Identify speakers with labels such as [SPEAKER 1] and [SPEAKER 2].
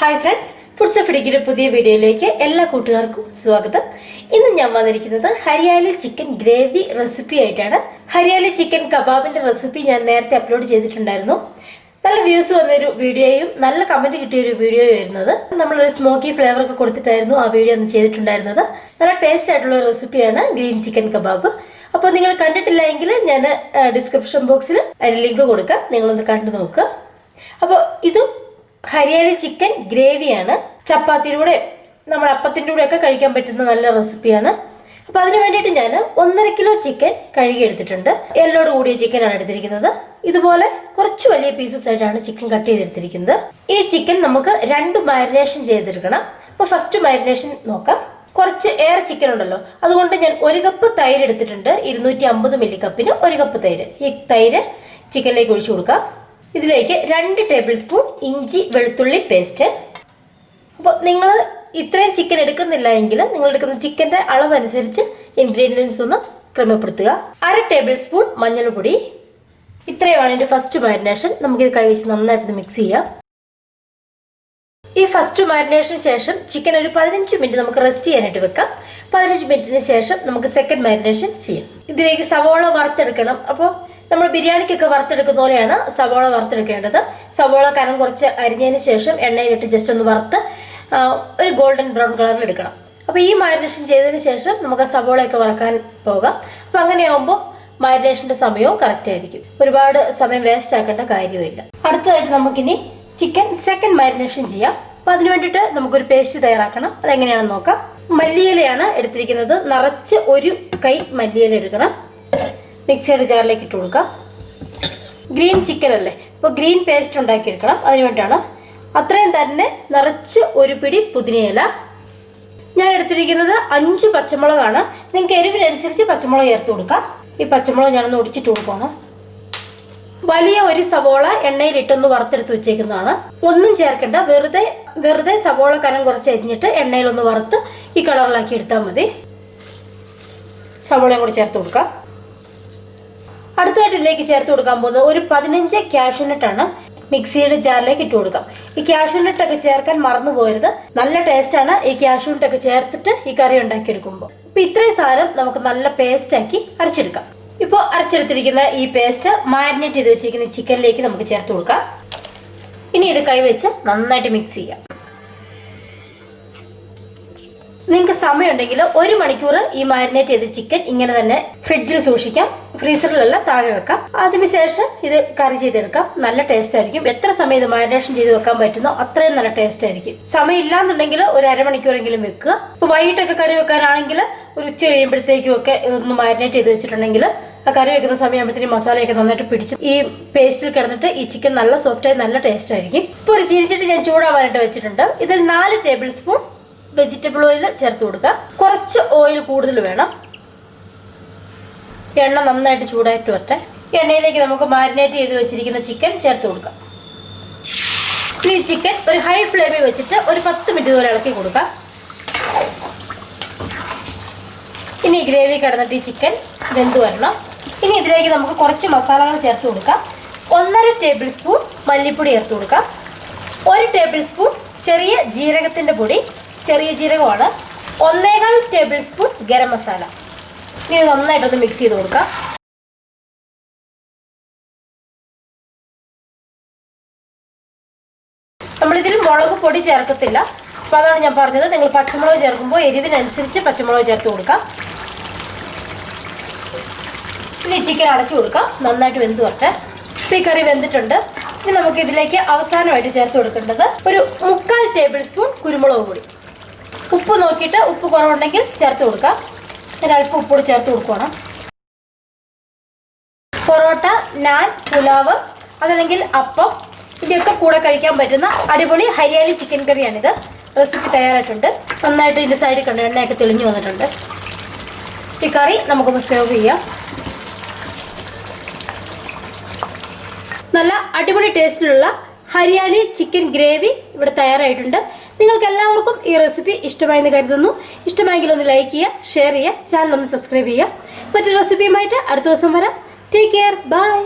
[SPEAKER 1] Hi friends, foods of ഇടുക്കിയുടെ പുതിയ വീഡിയോയിലേക്ക് എല്ലാ കൂട്ടുകാർക്കും സ്വാഗതം. ഇന്ന് ഞാൻ വന്നിരിക്കുന്നത് ഹരിയാലി ചിക്കൻ ഗ്രേവി റെസിപ്പി ആയിട്ടാണ്. ഹരിയാലി ചിക്കൻ കബാബിന്റെ റെസിപ്പി ഞാൻ നേരത്തെ അപ്ലോഡ് ചെയ്തിട്ടുണ്ടായിരുന്നു. നല്ല വ്യൂസ് വന്നൊരു വീഡിയോയും നല്ല കമന്റ് കിട്ടിയൊരു വീഡിയോയും വരുന്നത്. നമ്മളൊരു സ്മോക്കി ഫ്ലേവർ ഒക്കെ കൊടുത്തിട്ടായിരുന്നു ആ വീഡിയോ ഒന്ന് ചെയ്തിട്ടുണ്ടായിരുന്നത്. നല്ല ടേസ്റ്റ് ആയിട്ടുള്ള റെസിപ്പിയാണ് ഗ്രീൻ ചിക്കൻ കബാബ്. അപ്പോൾ നിങ്ങൾ കണ്ടിട്ടില്ല എങ്കിൽ ഞാൻ ഡിസ്ക്രിപ്ഷൻ ബോക്സിൽ അതിന് ലിങ്ക് കൊടുക്കാം, നിങ്ങളൊന്ന് കണ്ടു നോക്കുക. അപ്പോൾ ഇത് ഹരിയാലി ചിക്കൻ ഗ്രേവിയാണ്. ചപ്പാത്തിയുടെ നമ്മൾ അപ്പത്തിൻ്റെ കൂടെ ഒക്കെ കഴിക്കാൻ പറ്റുന്ന നല്ല റെസിപ്പിയാണ്. അപ്പോൾ അതിന് വേണ്ടിയിട്ട് ഞാൻ 1.5 കിലോ ചിക്കൻ കഴുകി എടുത്തിട്ടുണ്ട്. എല്ലോട് കൂടിയ ചിക്കനാണ് എടുത്തിരിക്കുന്നത്. ഇതുപോലെ കുറച്ച് വലിയ പീസസ് ആയിട്ടാണ് ചിക്കൻ കട്ട് ചെയ്തെടുത്തിരിക്കുന്നത്. ഈ ചിക്കൻ നമുക്ക് 2 മാരിനേഷൻ ചെയ്തെടുക്കണം. അപ്പോൾ ഫസ്റ്റ് മാരിനേഷൻ നോക്കാം. കുറച്ച് എയർ ചിക്കൻ ഉണ്ടല്ലോ, അതുകൊണ്ട് ഞാൻ 1 കപ്പ് തൈര് എടുത്തിട്ടുണ്ട്. 250 മില്ലി കപ്പിന് 1 കപ്പ് തൈര്. ഈ തൈര് ചിക്കനിലേക്ക് ഒഴിച്ചു കൊടുക്കാം. ഇതിലേക്ക് 2 ടേബിൾ സ്പൂൺ ഇഞ്ചി വെളുത്തുള്ളി പേസ്റ്റ്. അപ്പോൾ നിങ്ങൾ ഇത്രയും ചിക്കൻ എടുക്കുന്നില്ല എങ്കിൽ നിങ്ങൾ എടുക്കുന്ന ചിക്കൻ്റെ അളവനുസരിച്ച് ഇൻഗ്രീഡിയൻസ് ഒന്ന് ക്രമപ്പെടുത്തുക. 1/2 ടേബിൾ സ്പൂൺ മഞ്ഞൾപ്പൊടി. ഇത്രയുമാണ് എൻ്റെ ഫസ്റ്റ് മാരിനേഷൻ. നമുക്കിത് കൈവച്ച് നന്നായിട്ട് മിക്സ് ചെയ്യാം. ഈ ഫസ്റ്റ് മാരിനേഷന് ശേഷം ചിക്കൻ ഒരു 15 മിനിറ്റ് നമുക്ക് റെസ്റ്റ് ചെയ്യാനായിട്ട് വെക്കാം. 15 മിനിറ്റിന് ശേഷം നമുക്ക് സെക്കൻഡ് മാരിനേഷൻ ചെയ്യാം. ഇതിലേക്ക് സവോള വറുത്തെടുക്കണം. അപ്പോൾ നമ്മൾ ബിരിയാണിക്കൊക്കെ വറുത്തെടുക്കുന്ന പോലെയാണ് സവോള വറുത്തെടുക്കേണ്ടത്. സവോള കനം കുറച്ച് അരിഞ്ഞതിന് ശേഷം എണ്ണയിലിട്ട് ജസ്റ്റ് ഒന്ന് വറുത്ത് ഒരു ഗോൾഡൻ ബ്രൗൺ കളറിൽ എടുക്കണം. അപ്പോൾ ഈ മാരിനേഷൻ ചെയ്തതിന് ശേഷം നമുക്ക് സവോളയൊക്കെ വറക്കാൻ പോകാം. അപ്പോൾ അങ്ങനെയാകുമ്പോൾ മാരിനേഷൻ്റെ സമയവും കറക്റ്റ് ആയിരിക്കും. ഒരുപാട് സമയം വേസ്റ്റ് ആക്കേണ്ട കാര്യമില്ല. അടുത്തതായിട്ട് നമുക്കിനി ചിക്കൻ സെക്കൻഡ് മാരിനേഷൻ ചെയ്യാം. അപ്പോൾ അതിന് വേണ്ടിയിട്ട് നമുക്കൊരു പേസ്റ്റ് തയ്യാറാക്കണം. അതെങ്ങനെയാണെന്ന് നോക്കാം. മല്ലിയിലയാണ് എടുത്തിരിക്കുന്നത്. നിറച്ച് 1 കൈ മല്ലിയില എടുക്കണം. മിക്സിയുടെ ജാറിലേക്ക് ഇട്ട് കൊടുക്കാം. ഗ്രീൻ ചിക്കൻ അല്ലേ, അപ്പോൾ ഗ്രീൻ പേസ്റ്റ് ഉണ്ടാക്കിയെടുക്കണം. അതിന് വേണ്ടിയാണ്. അത്രയും തന്നെ നിറച്ച് 1 പിടി പുതിനയില. ഞാൻ എടുത്തിരിക്കുന്നത് 5 പച്ചമുളകാണ്. നിങ്ങൾക്ക് എരിവിനനുസരിച്ച് പച്ചമുളക് ചേർത്ത് കൊടുക്കാം. ഈ പച്ചമുളക് ഞാനൊന്ന് ഒടിച്ചിട്ട് കൊടുക്കണം. വലിയ 1 സവോള എണ്ണയിലിട്ടൊന്ന് വറുത്തെടുത്ത് വെച്ചേക്കുന്നതാണ്. ഒന്നും ചേർക്കണ്ട, വെറുതെ സവോള കനം കുറച്ച് അരിഞ്ഞിട്ട് എണ്ണയിലൊന്ന് വറുത്ത് ഈ കളറിലാക്കി എടുത്താൽ മതി. സവോളയും കൂടി ചേർത്ത് കൊടുക്കാം. അടുത്തതായിട്ട് ഇതിലേക്ക് ചേർത്ത് കൊടുക്കാൻ പോകുന്നത് ഒരു 15 കാഷ്യൂനട്ടാണ്. മിക്സിയുടെ ജാറിലേക്ക് ഇട്ട് കൊടുക്കാം. ഈ കാഷ്യൂനട്ടൊക്കെ ചേർക്കാൻ മറന്നു പോകരുത്. നല്ല ടേസ്റ്റാണ് ഈ കാഷ്യൂനട്ടൊക്കെ ചേർത്തിട്ട് ഈ കറി ഉണ്ടാക്കിയെടുക്കുമ്പോൾ. അപ്പോൾ ഇത്രയും സാധനം നമുക്ക് നല്ല പേസ്റ്റാക്കി അരച്ചെടുക്കാം. ഇപ്പോൾ അരച്ചെടുത്തിരിക്കുന്ന ഈ പേസ്റ്റ് മാരിനേറ്റ് ചെയ്ത് വെച്ചിരിക്കുന്ന ചിക്കനിലേക്ക് നമുക്ക് ചേർത്ത് കൊടുക്കാം. ഇനി ഇത് കൈവച്ച് നന്നായിട്ട് മിക്സ് ചെയ്യാം. നിങ്ങൾക്ക് സമയമുണ്ടെങ്കിൽ 1 മണിക്കൂർ ഈ മാരിനേറ്റ് ചെയ്ത ചിക്കൻ ഇങ്ങനെ തന്നെ ഫ്രിഡ്ജിൽ സൂക്ഷിക്കാം. ഫ്രീസറിലല്ല, താഴെ വെക്കാം. അതിനുശേഷം ഇത് കറി ചെയ്തെടുക്കാം. നല്ല ടേസ്റ്റ് ആയിരിക്കും. എത്ര സമയം ഇത് മാരിനേഷൻ ചെയ്ത് വെക്കാൻ പറ്റുന്നോ അത്രയും നല്ല ടേസ്റ്റ് ആയിരിക്കും. സമയം ഇല്ലാന്നുണ്ടെങ്കിൽ ഒരു 1/2 മണിക്കൂറെങ്കിലും വെക്കുക. ഇപ്പോൾ വൈകിട്ടൊക്കെ കറി വെക്കാനാണെങ്കിൽ ഒരു ഉച്ച കഴിയുമ്പോഴത്തേക്കും ഒക്കെ ഇതൊന്ന് മാരിനേറ്റ് ചെയ്ത് വെച്ചിട്ടുണ്ടെങ്കിൽ ആ കറി വെക്കുന്ന സമയമാകുമ്പോഴത്തേക്കും മസാലയൊക്കെ നന്നായിട്ട് പിടിച്ച് ഈ പേസ്റ്റിൽ കിടന്നിട്ട് ഈ ചിക്കൻ നല്ല സോഫ്റ്റായി നല്ല ടേസ്റ്റ് ആയിരിക്കും. ഇപ്പോൾ ഒരു ചീനിച്ചട്ടി ഞാൻ ചൂടാവാനായിട്ട് വെച്ചിട്ടുണ്ട്. ഇതിൽ 4 ടേബിൾ സ്പൂൺ വെജിറ്റബിൾ ഓയിൽ ചേർത്ത് കൊടുക്കുക. കുറച്ച് ഓയിൽ കൂടുതൽ വേണം. എണ്ണ നന്നായിട്ട് ചൂടായിട്ട് വരട്ടെ. എണ്ണയിലേക്ക് നമുക്ക് മാരിനേറ്റ് ചെയ്ത് വെച്ചിരിക്കുന്ന ചിക്കൻ ചേർത്ത് കൊടുക്കാം. ഈ ചിക്കൻ ഒരു ഹൈ ഫ്ലെയിമിൽ വെച്ചിട്ട് ഒരു 10 മിനിറ്റ് വരെ ഇളക്കി കൊടുക്കാം. ഇനി ഗ്രേവി കിടന്നിട്ട് ഈ ചിക്കൻ വെന്ത് വരണം. ഇനി ഇതിലേക്ക് നമുക്ക് കുറച്ച് മസാലകൾ ചേർത്ത് കൊടുക്കാം. 1.5 ടേബിൾ സ്പൂൺ മല്ലിപ്പൊടി ചേർത്ത് കൊടുക്കാം. 1 ടേബിൾ സ്പൂൺ ചെറിയ ജീരകത്തിൻ്റെ പൊടി, ചെറിയ ജീരകമാണ്. 1.25 ടേബിൾ സ്പൂൺ ഗരം മസാല. ഇനി നന്നായിട്ടൊന്ന് മിക്സ് ചെയ്ത് കൊടുക്കാം. നമ്മളിതിൽ മുളക് പൊടി ചേർക്കത്തില്ല. അപ്പോൾ അതാണ് ഞാൻ പറഞ്ഞത്, നിങ്ങൾ പച്ചമുളക് ചേർക്കുമ്പോൾ എരിവിനനുസരിച്ച് പച്ചമുളക് ചേർത്ത് കൊടുക്കാം. ഇനി ചിക്കൻ അടച്ചു കൊടുക്കാം. നന്നായിട്ട് വെന്ത് വരട്ടെ. ഇപ്പോൾ ഈ കറി വെന്തിട്ടുണ്ട്. ഇനി നമുക്ക് ഇതിലേക്ക് അവസാനമായിട്ട് ചേർത്ത് കൊടുക്കേണ്ടത് ഒരു 3/4 ടേബിൾ സ്പൂൺ കുരുമുളക് പൊടി. ഉപ്പ് നോക്കിയിട്ട് ഉപ്പ് കുറവുണ്ടെങ്കിൽ ചേർത്ത് കൊടുക്കാം. ഒരല്പം ഉപ്പോട് ചേർത്ത് കൊടുക്കണം. പൊറോട്ട, നാൻ, പുലാവ് അതല്ലെങ്കിൽ അപ്പം ഇതിൻ്റെയൊക്കെ കൂടെ കഴിക്കാൻ പറ്റുന്ന അടിപൊളി ഹരിയാലി ചിക്കൻ കറിയാണിത്. റെസിപ്പി തയ്യാറായിട്ടുണ്ട്. നന്നായിട്ട് ഇതിൻ്റെ സൈഡിൽ കണ്ട് എണ്ണയൊക്കെ തെളിഞ്ഞു വന്നിട്ടുണ്ട്. ഈ കറി നമുക്കൊന്ന് സെർവ് ചെയ്യാം. നല്ല അടിപൊളി ടേസ്റ്റിലുള്ള ഹരിയാലി ചിക്കൻ ഗ്രേവി ഇവിടെ തയ്യാറായിട്ടുണ്ട്. നിങ്ങൾക്ക് എല്ലാവർക്കും ഈ റെസിപ്പി ഇഷ്ടമായെന്ന് കരുതുന്നു. ഇഷ്ടമായെങ്കിൽ ഒന്ന് ലൈക്ക് ചെയ്യുക, ഷെയർ ചെയ്യുക, ചാനൽ ഒന്ന് സബ്സ്ക്രൈബ് ചെയ്യുക. മറ്റൊരു റെസിപ്പിയുമായിട്ട് അടുത്ത ദിവസം വരാം. Take care, by.